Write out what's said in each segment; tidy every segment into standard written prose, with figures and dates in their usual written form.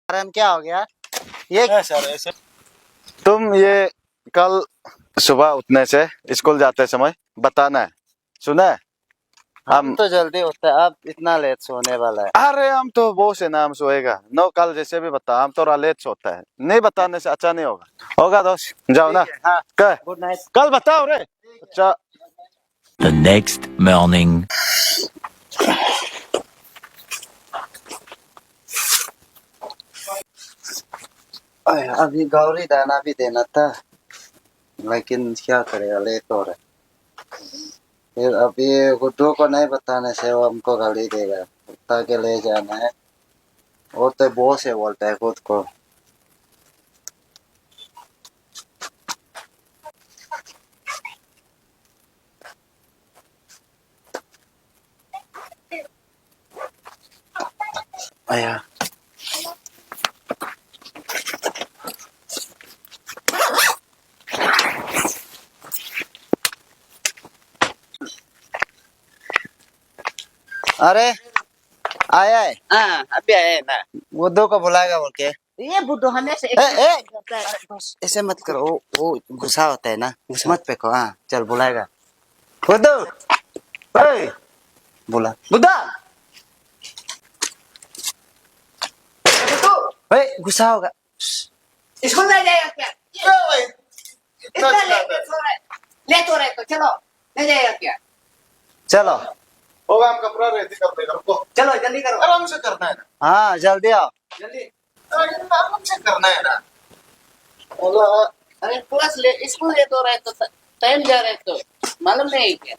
कारण क्या हो गया ये? ऐसे तुम ये कल सुबह उठने से स्कूल जाते समय बताना है, सुना है? हम तो जल्दी उठते हैं, अब इतना लेट सोने वाला है। अरे हम तो वो से नाम सोएगा नो, कल जैसे भी बता, हम थोड़ा लेट सोता है, नहीं बताने से अच्छा नहीं होगा। होगा दोस्त, जाओ ना। हाँ, कह गुड नाइट। कल बताओ रे। अच्छा The next morning. अभी गौरी दाना भी देना था, लेकिन क्या करेगा, लेट हो रहा है। फिर अभी गुड्डू को नहीं बताने से वो हमको गाली देगा, उठा के ले जाना है। वो तो बॉस है बोलता है खुद को। आया अरे आया है। हाँ अभी आए ना। गुड्डू को बुलाएगा बोल के। ये बुड्ढो हमेशा ऐसे मत करो, वो गुस्सा होता है ना, मत फेंको। हाँ चल बुलाएगा गुड्डू। ओए बुला बुड्ढा ओए, गुस्सा होगा। स्कूल नहीं जाएगा क्या? इतना लेट हो रहा है तो चलो, नहीं जाएगा क्या? चलो होगा, हम कपड़ा रेडी कर देगा, रुको। चलो जल्दी करो, आराम से करना है ना, हाँ जल्दी आओ। जल्दी। आराम से करना है ना। अरे क्लास स्कूल लेट हो रहा है तो टाइम जा रहा है तो मालूम नहीं क्या?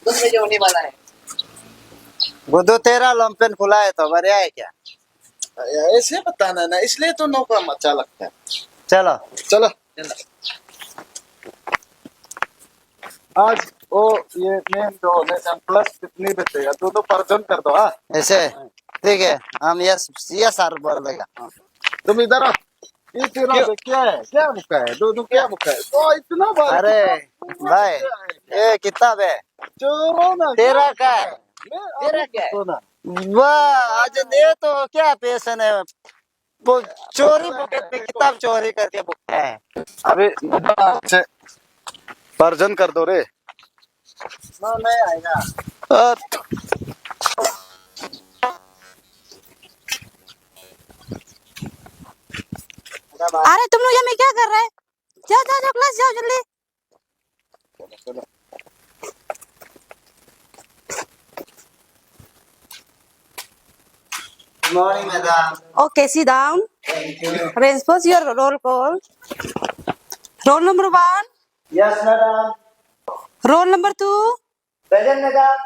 10 बजे होने वाला है। गुड्डू तेरा लंपेन खुला है तो बढ़िया है क्या? ऐसे बताना है ना, इसलिए तो नौका अच्छा लगता है। चलो चलो चलो आज वो ये नेम जो होने से प्लस कितनी बचेगा, दोनों पर्सन कर दो। हाँ ऐसे ठीक है, हम यस यस सर बोल देगा। तुम इधर आओ। ये तेरा क्या है, क्या मुक्का है, दोनों क्या मुक्का है? तो इतना बार अरे भाई ये किताब है चोरो ना, तेरा क्या है? तेरा क्या है? तो ना वाह आज ये तो क्या पैशन है, वो चोरी बुके पे किताब चोरी करके बुकता है। अभी से पर्जन कर दो रे। नहीं आएगा। अरे तुम लोग यहाँ में क्या कर रहे हैं? जाओ जाओ जाओ क्लास जाओ जल्दी। Good morning, madam. Okay, sit down. Reinforce your roll call. Roll number 1. Yes, madam. Roll number 2. Present, madam.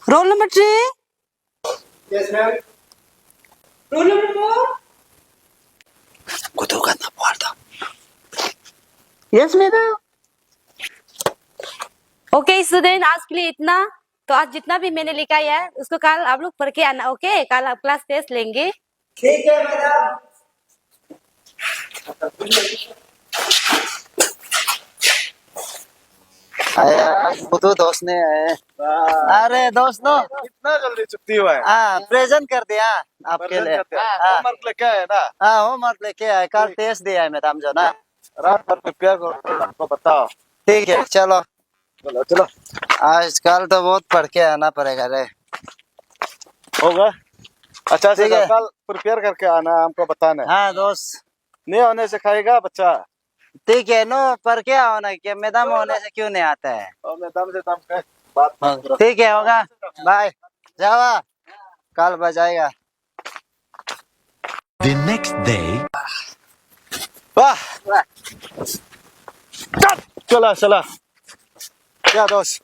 Roll number 3. Yes, ma'am. Roll number 4. Guddu का नाम बोल दो। Yes, madam. Okay, स्टूडेंट आज के लिए इतना। तो आज जितना भी मैंने लिखा है उसको कल आप लोग पढ़ के आना। ओके, कल आप क्लास टेस्ट लेंगे। ठीक है मैडम। गुड्डू दोस्त ने आए। अरे दोस्तों इतना जल्दी छुट्टी हुआ है। हाँ प्रेजेंट कर दिया आपके लिए। होमवर्क लेके आए ना, हाँ होमवर्क लेके आए, कल टेस्ट दिया है मैडम जो ना। रात भर प्रिपेयर करो, आपको बताओ। ठीक है चलो। चलो चलो आजकल तो बहुत पढ़ के आना पड़ेगा रे। होगा। अच्छा से ठीक है। कल प्रिपेयर करके आना, हमको बताना है। हाँ दोस्त नहीं होने से खाएगा बच्चा। ठीक है नो, पर क्या होना कि मैडम होने से क्यों नहीं आता है? और मैं दम से दम कह बात मत करो। ठीक है होगा, बाय जावा, कल बजाएगा। The next day. वाह चला चला। क्या दोस्त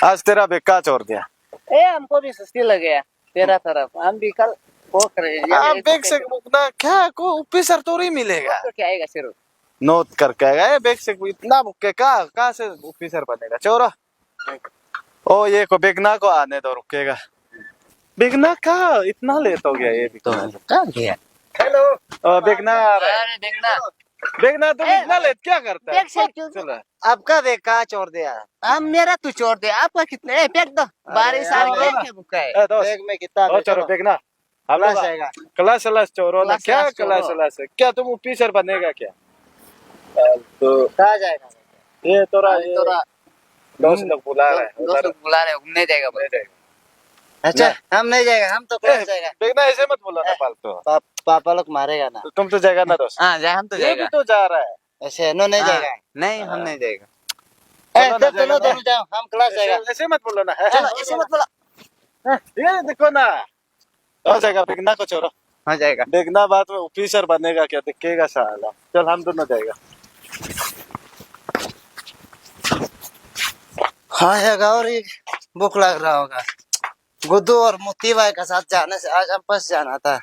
आज तेरा बेकार छोड़ दिया। हमको भी सुस्ती लगे तेरा तरफ, हम भी कल वो करें। आप बैग से ना क्या को ऑफिसर तो नहीं मिलेगा, तो क्या आएगा सिर्फ नोट करके आएगा। ये बैग से इतना बुके कहाँ से ऑफिसर बनेगा चोरा। ओ ये को बेगना को आने दो, रुकेगा। बेगना का इतना लेट हो गया ये भी तो। कहाँ गया? हेलो बेगना। अरे देखना देखना तुम इतना लेट क्या करता है? बैग से क्यों? चलो आपका बैग कहाँ छोड़ दिया? हम मेरा तू छोड़ दे, आपका कितने? फेंक दो, बारिश आ रही है, यार। क्या बुका है? ए, दोस्त बैग में किताब ओ है, चलो चलो। देखना हम लोग क्लास आएगा। क्लास क्लास चोरो ना क्लास क्या क्लास क्लास चोरो। क्लास है क्या तुम ऑफिसर बनेगा क्या तो कहाँ जाएगा? ये तोरा अरे ये तोरा दोस्त लोग बुला रहे हैं दोस्त उधर लोग बुला रहे, घूमने जाएगा बोल। नहीं जाएगा। अच्छा, हम नहीं जाएगा, हम तो क्लास ए, जाएगा। देखना ऐसे मत बोलो ना फालतू पापा लोग मारेगा ना। तो तुम तो जाएगा ना दोस्त हाँ जाए, हम तो ये भी जाएगा। तो जा रहा है ऐसे नो नहीं हाँ, जाएगा। नहीं हम नहीं जाएगा। चलो ना, चलो जाएगा ना। दोनों जाओ, हम क्लास जाएगा। ऐसे मत बोलो ना चलो ऐसे मत बोलो। ये देखो ना हो जाएगा देखना को चोरो हाँ जाएगा। देखना बाद में ऑफिसर बनेगा क्या दिखेगा साला चल हम दोनों जाएगा हाँ यार, और ये भूख लग रहा होगा। गुड्डू और मोती भाई का साथ जाने से आज हम फंस जाना था।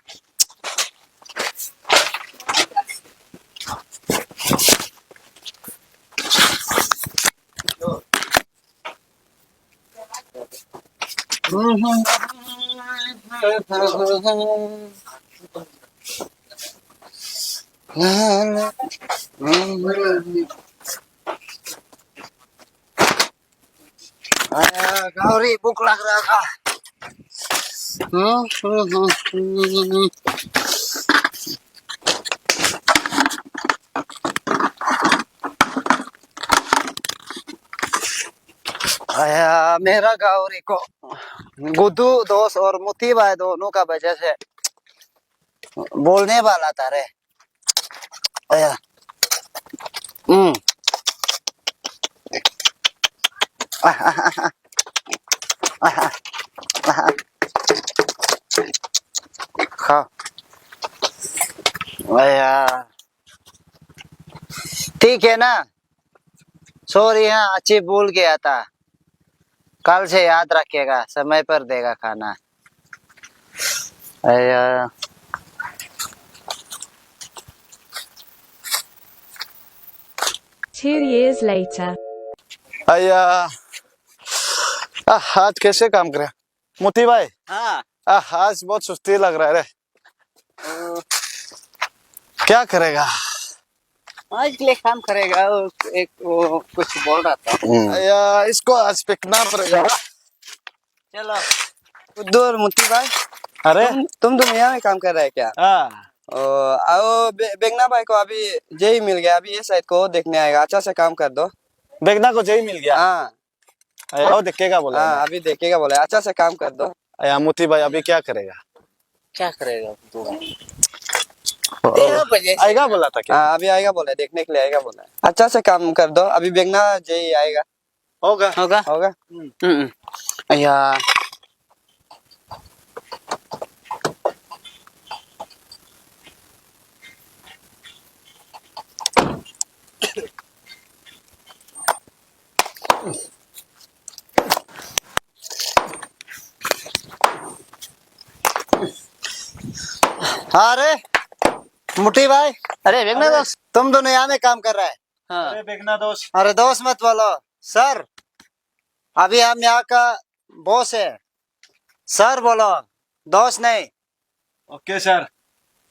गौरी भूख लग रहा था। आया मेरा गौरी को गुड्डू दोस्त और मोती भाई दोनों का वजह से बोलने वाला था रे। आया खाओ। आया ठीक है ना, सॉरी हाँ, अच्छी भूल गया था। कल से याद रखिएगा, समय पर देगा खाना। आया 2 years later. आया आज कैसे काम करे मोती भाई हाँ आज बहुत सुस्ती लग रहा है रे क्या करेगा आज के लिए काम करेगा। एक वो कुछ बोल रहा था। या इसको आज फेंकना पड़ेगा चलो गुड्डू और मोती भाई, अरे तुम यहाँ में काम कर रहे हैं क्या? हाँ आओ बेगना भाई को अभी जेई मिल गया, अभी ये साइड को देखने आएगा। अच्छा से काम कर दो। देखना को यही मिल गया हाँ और देखेगा बोला हाँ, अभी देखेगा बोले, अच्छा से काम कर दो। या मोती भाई अभी क्या करेगा क्या करेगा तू? 13 बजे से। आएगा बोला था क्या हाँ अभी आएगा बोले, देखने के लिए आएगा बोले। अच्छा से काम कर दो, अभी बेगना जेई आएगा। होगा होगा। होगा। अया हाँ रे मुठी भाई, अरे देखना दोस्त। तुम दोनों यहाँ में काम कर रहा है? हाँ अरे देखना दोस्त अरे दोस्त मत बोलो सर, अभी हम यहाँ का बॉस है। सर बोलो, दोस्त नहीं। ओके सर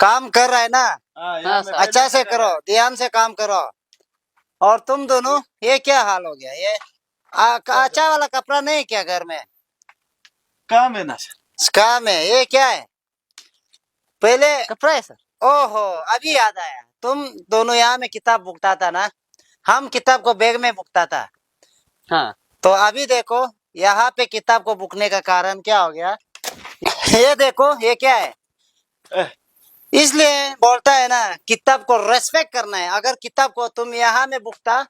काम कर रहा है ना, हाँ सर। अच्छा से करो, ध्यान से काम करो। और तुम दोनों, ये क्या हाल हो गया? ये अच्छा वाला कपड़ा नहीं क्या घर में? काम है ना सर काम है, ये क्या है? पहले कपड़ा है सर। ओहो अभी याद आया, तुम दोनों यहाँ में किताब बुकता था ना, हम किताब को बैग में बुकता था। हाँ तो अभी देखो यहाँ पे किताब को बुकने का कारण क्या हो गया। ये देखो ये क्या है, एह, इसलिए बोलता है ना किताब को रेस्पेक्ट करना है। अगर किताब को तुम यहाँ में बुकता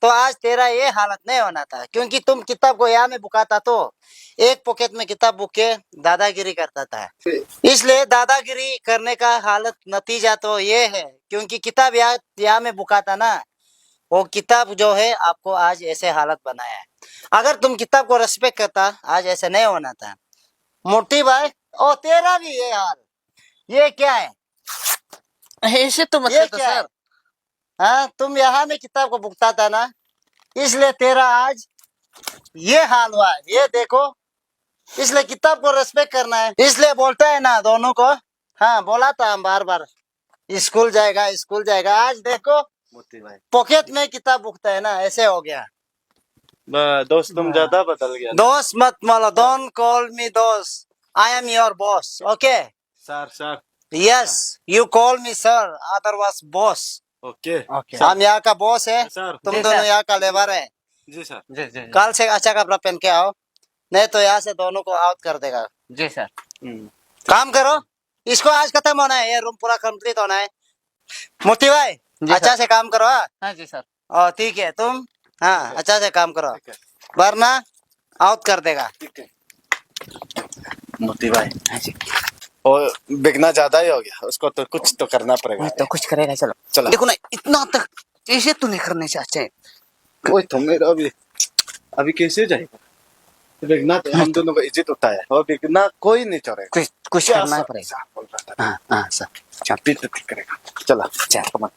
तो आज तेरा ये हालत नहीं होना था, क्योंकि तुम किताब को यहाँ में बुकाता तो एक पॉकेट में किताब बुक के दादागिरी करता था। इसलिए दादागिरी करने का हालत नतीजा तो ये है, क्योंकि किताब यहाँ में बुकाता ना, वो किताब जो है आपको आज ऐसे हालत बनाया है। अगर तुम किताब को रेस्पेक्ट करता आज ऐसे नहीं होना था। मोटी भाई, ओ तेरा भी ये हाल, ये क्या है? ऐसे तो मत ये कर क्या है? सर। हाँ तुम यहाँ में किताब को बुकता था ना, इसलिए तेरा आज ये हाल हुआ है। ये देखो, इसलिए किताब को रेस्पेक्ट करना है, इसलिए बोलता है ना दोनों को। हाँ बोला था हम बार बार, स्कूल जाएगा आज देखो मोती भाई पॉकेट में किताब उगता है ना ऐसे हो गया दोस्त तुम ज्यादा बदल गया ना। दोस्त मत मानो डोंट कॉल मी दोस्त I am your boss okay sir sir yes you call me sir otherwise boss okay हम यहाँ का बॉस है सर तुम जी, दोनों सर। यहाँ का लेबर है जी सर जी जी कल से अच्छा कपड़ा पहन के आओ नहीं तो यहाँ से दोनों को आउट कर देगा जी सर काम करो इसको आज खत्म होना है ये रूम पूरा कंप्लीट होना है मोती भाई जी, अच्छा सर। से काम करो हाँ हाँ जी सर और ठीक है तुम हाँ अच्छा से काम करो ठीक है वरना आउट कर देगा ठीक है मोती भाई हाँ जी और बिगना ज्यादा ही हो गया उसको तो कुछ तो करना पड़ेगा तो कुछ करेगा चलो चलो देखो ना इतना तक ऐसे तो नहीं करने चाहते ओए तुम मेरा अभी कैसे जाएगा बिगना तो हम दोनों को इज्जत होता है और बिगना कोई नहीं चढ़ेगा कुछ क्या करना सर? पड़ेगा सर बोल रहा था। हाँ हाँ सर चापी तो ठीक करेगा चला चल कमान